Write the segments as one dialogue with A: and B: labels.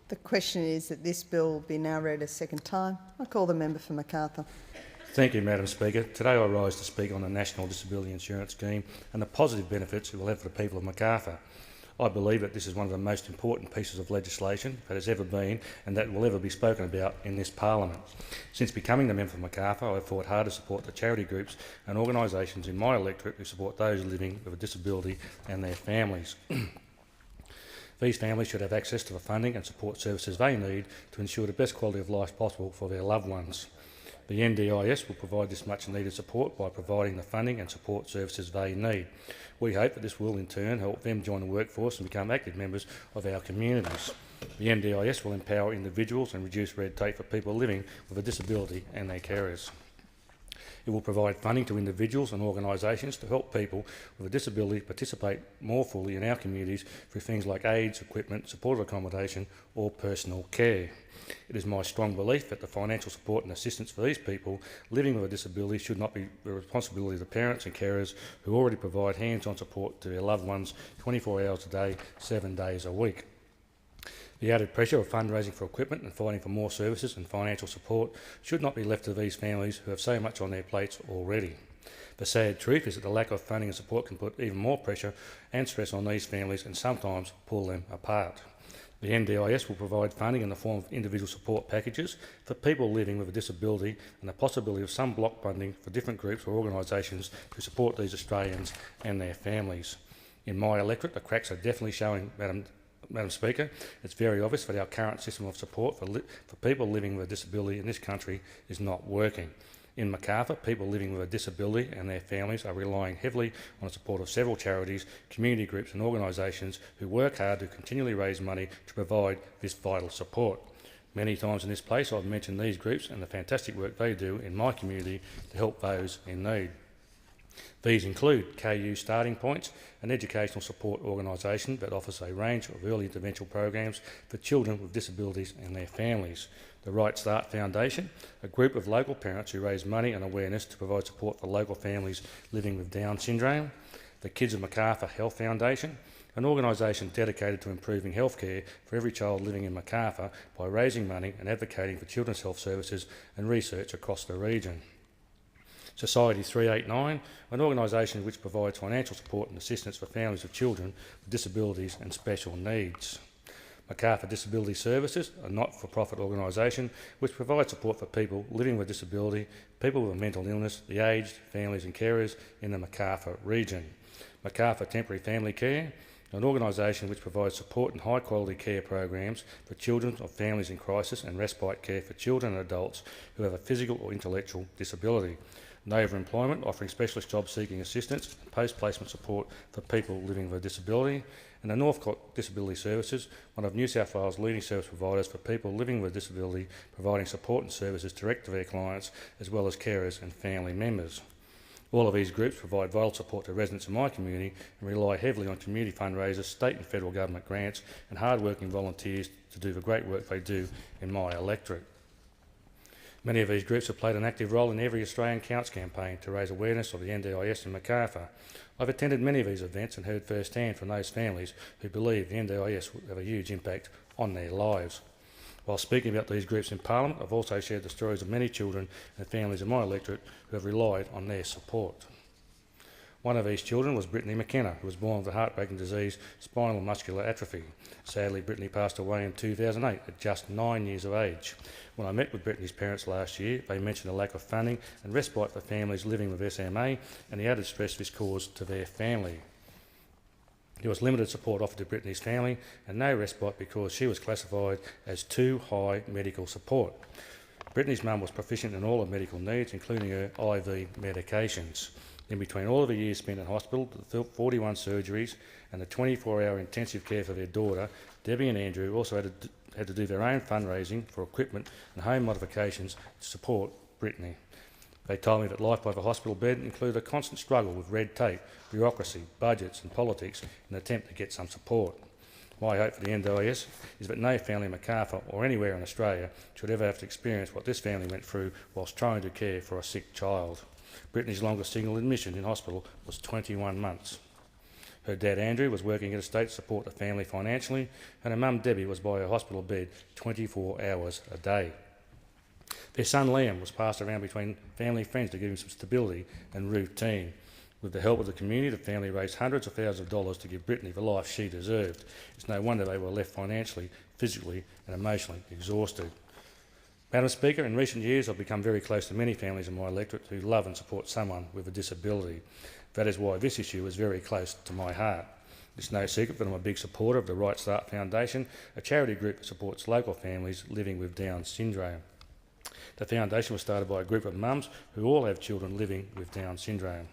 A: The question is that this bill be now read a second time. I call the member for Macarthur.
B: Thank you, Madam Speaker. Today I rise to speak on the National Disability Insurance Scheme and the positive benefits it will have for the people of Macarthur. I believe that this is one of the most important pieces of legislation that has ever been and that will ever be spoken about in this Parliament. Since becoming the member for Macarthur, I have fought hard to support the charity groups and organisations in my electorate who support those living with a disability and their families. These families should have access to the funding and support services they need to ensure the best quality of life possible for their loved ones. The NDIS will provide this much needed support by providing the funding and support services they need. We hope that this will in turn help them join the workforce and become active members of our communities. The NDIS will empower individuals and reduce red tape for people living with a disability and their carers. It will provide funding to individuals and organisations to help people with a disability participate more fully in our communities through things like aids, equipment, supported accommodation or personal care. It is my strong belief that the financial support and assistance for these people living with a disability should not be the responsibility of the parents and carers who already provide hands-on support to their loved ones 24 hours a day, 7 days a week. The added pressure of fundraising for equipment and fighting for more services and financial support should not be left to these families who have so much on their plates already. The sad truth is that the lack of funding and support can put even more pressure and stress on these families and sometimes pull them apart. The NDIS will provide funding in the form of individual support packages for people living with a disability and the possibility of some block funding for different groups or organisations to support these Australians and their families. In my electorate, the cracks are definitely showing, Madam Speaker. It's very obvious that our current system of support for people living with a disability in this country is not working. In Macarthur, people living with a disability and their families are relying heavily on the support of several charities, community groups and organisations who work hard to continually raise money to provide this vital support. Many times in this place I've mentioned these groups and the fantastic work they do in my community to help those in need. These include KU Starting Points, an educational support organisation that offers a range of early intervention programs for children with disabilities and their families. The Right Start Foundation, a group of local parents who raise money and awareness to provide support for local families living with Down syndrome. The Kids of Macarthur Health Foundation, an organisation dedicated to improving healthcare for every child living in Macarthur by raising money and advocating for children's health services and research across the region. Society 389, an organisation which provides financial support and assistance for families of children with disabilities and special needs. Macarthur Disability Services, a not-for-profit organisation which provides support for people living with disability, people with a mental illness, the aged, families and carers in the Macarthur region. Macarthur Temporary Family Care, an organisation which provides support and high-quality care programs for children of families in crisis and respite care for children and adults who have a physical or intellectual disability. Nova Employment, offering specialist job-seeking assistance and post-placement support for people living with a disability, and the Northcote Disability Services, one of New South Wales' leading service providers for people living with a disability, providing support and services direct to their clients, as well as carers and family members. All of these groups provide vital support to residents in my community and rely heavily on community fundraisers, state and federal government grants, and hard-working volunteers to do the great work they do in my electorate. Many of these groups have played an active role in every Australian Counts campaign to raise awareness of the NDIS in Macarthur. I've attended many of these events and heard firsthand from those families who believe the NDIS will have a huge impact on their lives. While speaking about these groups in Parliament, I've also shared the stories of many children and families in my electorate who have relied on their support. One of these children was Brittany McKenna, who was born with the heartbreaking disease spinal muscular atrophy. Sadly, Brittany passed away in 2008 at just 9 years of age. When I met with Brittany's parents last year, they mentioned the lack of funding and respite for families living with SMA and the added stress this caused to their family. There was limited support offered to Brittany's family and no respite because she was classified as too high medical support. Brittany's mum was proficient in all her medical needs, including her IV medications. In between all of the years spent in hospital, the 41 surgeries and the 24-hour intensive care for their daughter, Debbie and Andrew also had to do their own fundraising for equipment and home modifications to support Brittany. They told me that life by the hospital bed included a constant struggle with red tape, bureaucracy, budgets and politics in an attempt to get some support. My hope for the NDIS is that no family in Macarthur or anywhere in Australia should ever have to experience what this family went through whilst trying to care for a sick child. Brittany's longest single admission in hospital was 21 months. Her dad Andrew was working interstate to support the family financially, and her mum Debbie was by her hospital bed 24 hours a day. Their son Liam was passed around between family and friends to give him some stability and routine. With the help of the community, the family raised hundreds of thousands of dollars to give Brittany the life she deserved. It's no wonder they were left financially, physically and emotionally exhausted. Madam Speaker, in recent years I've become very close to many families in my electorate who love and support someone with a disability. That is why this issue is very close to my heart. It's no secret that I'm a big supporter of the Right Start Foundation, a charity group that supports local families living with Down syndrome. The foundation was started by a group of mums who all have children living with Down syndrome.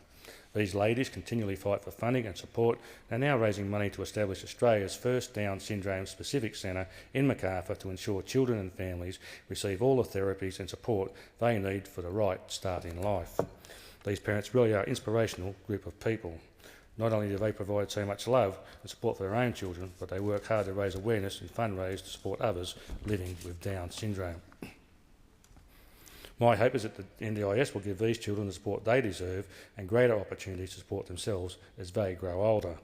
B: These ladies continually fight for funding and support and are now raising money to establish Australia's first Down syndrome specific centre in Macarthur to ensure children and families receive all the therapies and support they need for the right start in life. These parents really are an inspirational group of people. Not only do they provide so much love and support for their own children, but they work hard to raise awareness and fundraise to support others living with Down syndrome. My hope is that the NDIS will give these children the support they deserve and greater opportunities to support themselves as they grow older.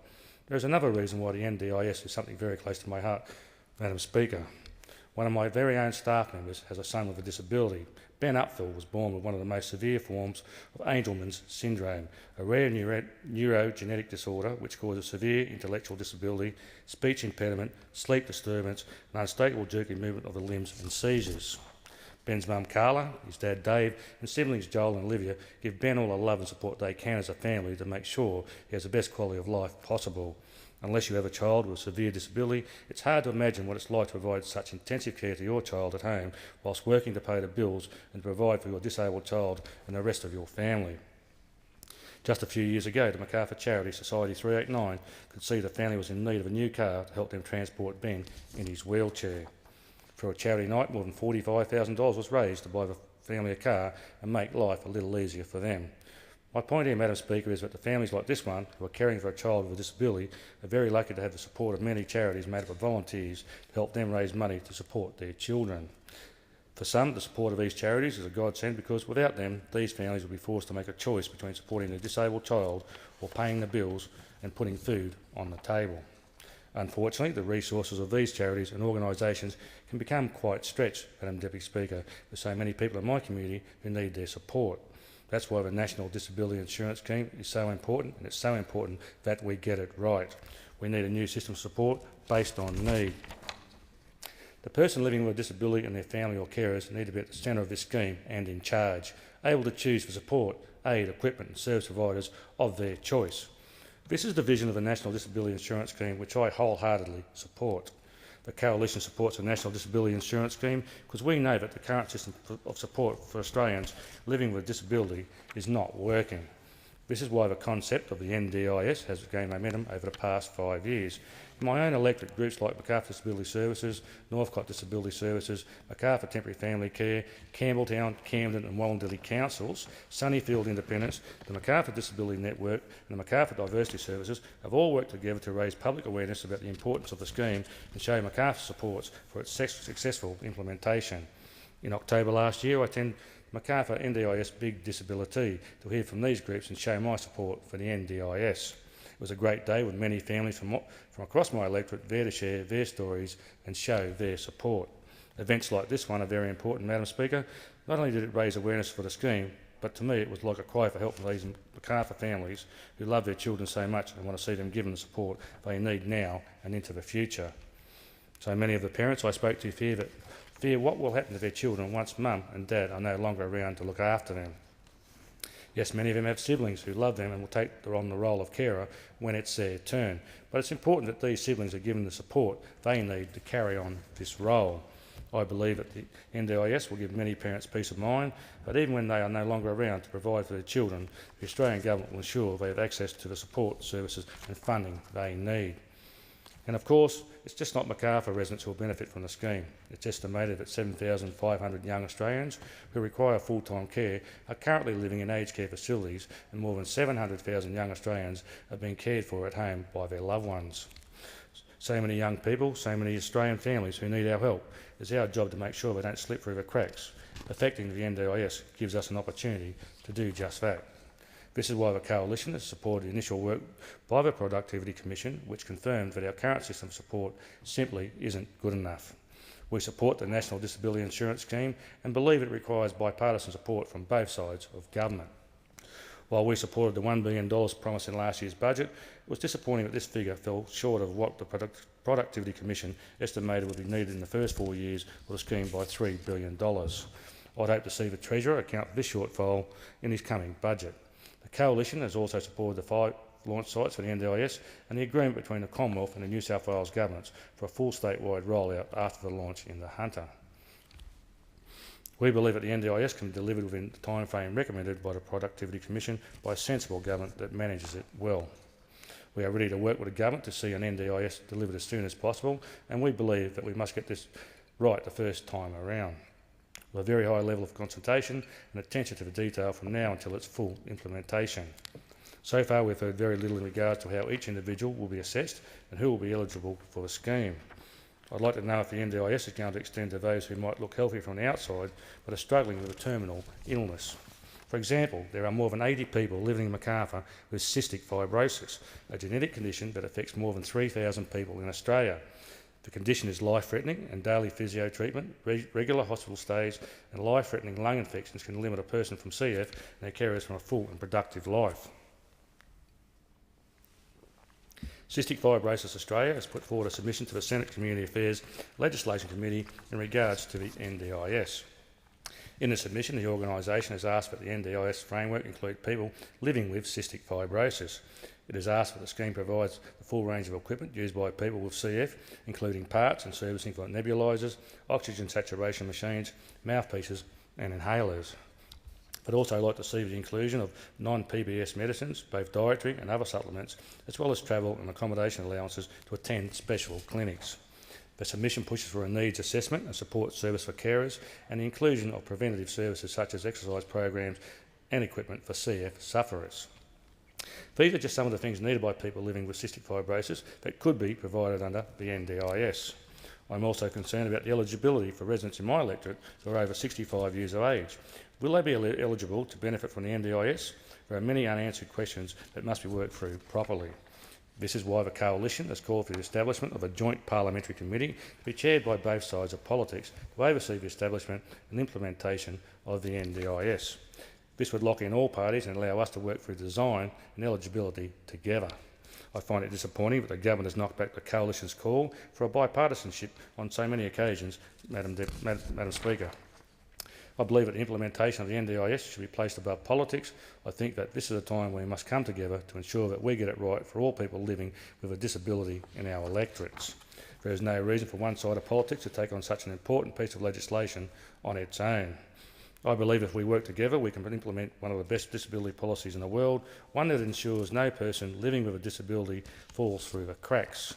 B: There is another reason why the NDIS is something very close to my heart, Madam Speaker. One of my very own staff members has a son with a disability. Ben Upfill was born with one of the most severe forms of Angelman's syndrome, a rare neurogenetic disorder which causes severe intellectual disability, speech impediment, sleep disturbance and unstable jerky movement of the limbs and seizures. Ben's mum Carla, his dad Dave and siblings Joel and Olivia give Ben all the love and support they can as a family to make sure he has the best quality of life possible. Unless you have a child with severe disability, it's hard to imagine what it's like to provide such intensive care to your child at home whilst working to pay the bills and to provide for your disabled child and the rest of your family. Just a few years ago, the Macarthur charity Society 389 could see the family was in need of a new car to help them transport Ben in his wheelchair. For a charity night, more than $45,000 was raised to buy the family a car and make life a little easier for them. My point here, Madam Speaker, is that the families like this one, who are caring for a child with a disability, are very lucky to have the support of many charities made up of volunteers to help them raise money to support their children. For some, the support of these charities is a godsend because without them, these families will be forced to make a choice between supporting their disabled child or paying the bills and putting food on the table. Unfortunately, the resources of these charities and organisations can become quite stretched, Madam Deputy Speaker, with so many people in my community who need their support. That's why the National Disability Insurance Scheme is so important, and it's so important that we get it right. We need a new system of support based on need. The person living with a disability and their family or carers need to be at the centre of this scheme and in charge, able to choose for support, aid, equipment and service providers of their choice. This is the vision of the National Disability Insurance Scheme, which I wholeheartedly support. The Coalition supports the National Disability Insurance Scheme because we know that the current system of support for Australians living with disability is not working. This is why the concept of the NDIS has gained momentum over the past 5 years. In my own electorate, groups like Macarthur Disability Services, Northcote Disability Services, Macarthur Temporary Family Care, Campbelltown, Camden and Wallandilly Councils, Sunnyfield Independence, the Macarthur Disability Network and the Macarthur Diversity Services have all worked together to raise public awareness about the importance of the scheme and show Macarthur supports for its successful implementation. In October last year, I attended Macarthur NDIS Big Disability to hear from these groups and show my support for the NDIS. It was a great day with many families from across my electorate there to share their stories and show their support. Events like this one are very important, Madam Speaker. Not only did it raise awareness for the scheme, but to me it was like a cry for help for these Macarthur families who love their children so much and want to see them given the support they need now and into the future. So many of the parents I spoke to fear what will happen to their children once mum and dad are no longer around to look after them. Yes, many of them have siblings who love them and will take on the role of carer when it's their turn. But it's important that these siblings are given the support they need to carry on this role. I believe that the NDIS will give many parents peace of mind, but even when they are no longer around to provide for their children, the Australian Government will ensure they have access to the support, services and funding they need. And of course, it's just not Macarthur residents who will benefit from the scheme. It's estimated that 7,500 young Australians who require full-time care are currently living in aged care facilities, and more than 700,000 young Australians are being cared for at home by their loved ones. So many young people, so many Australian families who need our help. It's our job to make sure they don't slip through the cracks. Affecting the NDIS gives us an opportunity to do just that. This is why the Coalition has supported the initial work by the Productivity Commission, which confirmed that our current system of support simply isn't good enough. We support the National Disability Insurance Scheme and believe it requires bipartisan support from both sides of government. While we supported the $1 billion promised in last year's budget, it was disappointing that this figure fell short of what the Productivity Commission estimated would be needed in the first 4 years of the scheme by $3 billion. I'd hope to see the Treasurer account for this shortfall in his coming budget. The Coalition has also supported the 5 launch sites for the NDIS and the agreement between the Commonwealth and the New South Wales governments for a full statewide rollout after the launch in the Hunter. We believe that the NDIS can be delivered within the timeframe recommended by the Productivity Commission by a sensible government that manages it well. We are ready to work with the government to see an NDIS delivered as soon as possible, and we believe that we must get this right the first time around, with a very high level of consultation and attention to the detail from now until its full implementation. So far, we've heard very little in regards to how each individual will be assessed and who will be eligible for the scheme. I'd like to know if the NDIS is going to extend to those who might look healthy from the outside but are struggling with a terminal illness. For example, there are more than 80 people living in Macarthur with cystic fibrosis, a genetic condition that affects more than 3,000 people in Australia. The condition is life-threatening, and daily physio treatment, regular hospital stays and life-threatening lung infections can limit a person from CF and their carers from a full and productive life. Cystic Fibrosis Australia has put forward a submission to the Senate Community Affairs Legislation Committee in regards to the NDIS. In the submission, the organisation has asked that the NDIS framework include people living with cystic fibrosis. It has asked that the scheme provides the full range of equipment used by people with CF, including parts and servicing for nebulizers, oxygen saturation machines, mouthpieces and inhalers. But also like to see the inclusion of non-PBS medicines, both dietary and other supplements, as well as travel and accommodation allowances to attend special clinics. The submission pushes for a needs assessment and support service for carers and the inclusion of preventative services such as exercise programs and equipment for CF sufferers. These are just some of the things needed by people living with cystic fibrosis that could be provided under the NDIS. I'm also concerned about the eligibility for residents in my electorate who are over 65 years of age. Will they be eligible to benefit from the NDIS? There are many unanswered questions that must be worked through properly. This is why the Coalition has called for the establishment of a joint parliamentary committee to be chaired by both sides of politics to oversee the establishment and implementation of the NDIS. This would lock in all parties and allow us to work through design and eligibility together. I find it disappointing that the government has knocked back the Coalition's call for a bipartisanship on so many occasions, Madam Speaker. I believe that the implementation of the NDIS should be placed above politics. I think that this is a time when we must come together to ensure that we get it right for all people living with a disability in our electorates. There is no reason for one side of politics to take on such an important piece of legislation on its own. I believe if we work together, we can implement one of the best disability policies in the world, one that ensures no person living with a disability falls through the cracks.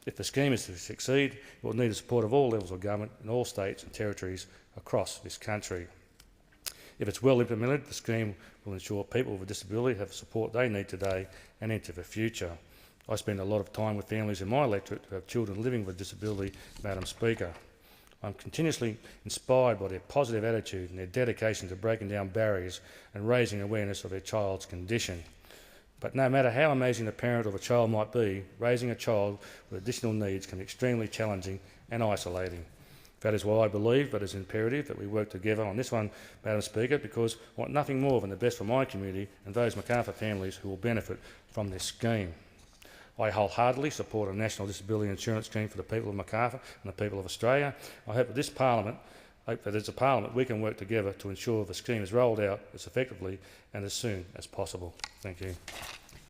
B: If the scheme is to succeed, it will need the support of all levels of government in all states and territories across this country. If it's well implemented, the scheme will ensure people with a disability have the support they need today and into the future. I spend a lot of time with families in my electorate who have children living with a disability, Madam Speaker. I'm continuously inspired by their positive attitude and their dedication to breaking down barriers and raising awareness of their child's condition. But no matter how amazing the parent of a child might be, raising a child with additional needs can be extremely challenging and isolating. That is why I believe that it is imperative that we work together on this one, Madam Speaker, because I want nothing more than the best for my community and those Macarthur families who will benefit from this scheme. I wholeheartedly support a national disability insurance scheme for the people of Macarthur and the people of Australia. I hope that as a Parliament we can work together to ensure the scheme is rolled out as effectively and as soon as possible. Thank you.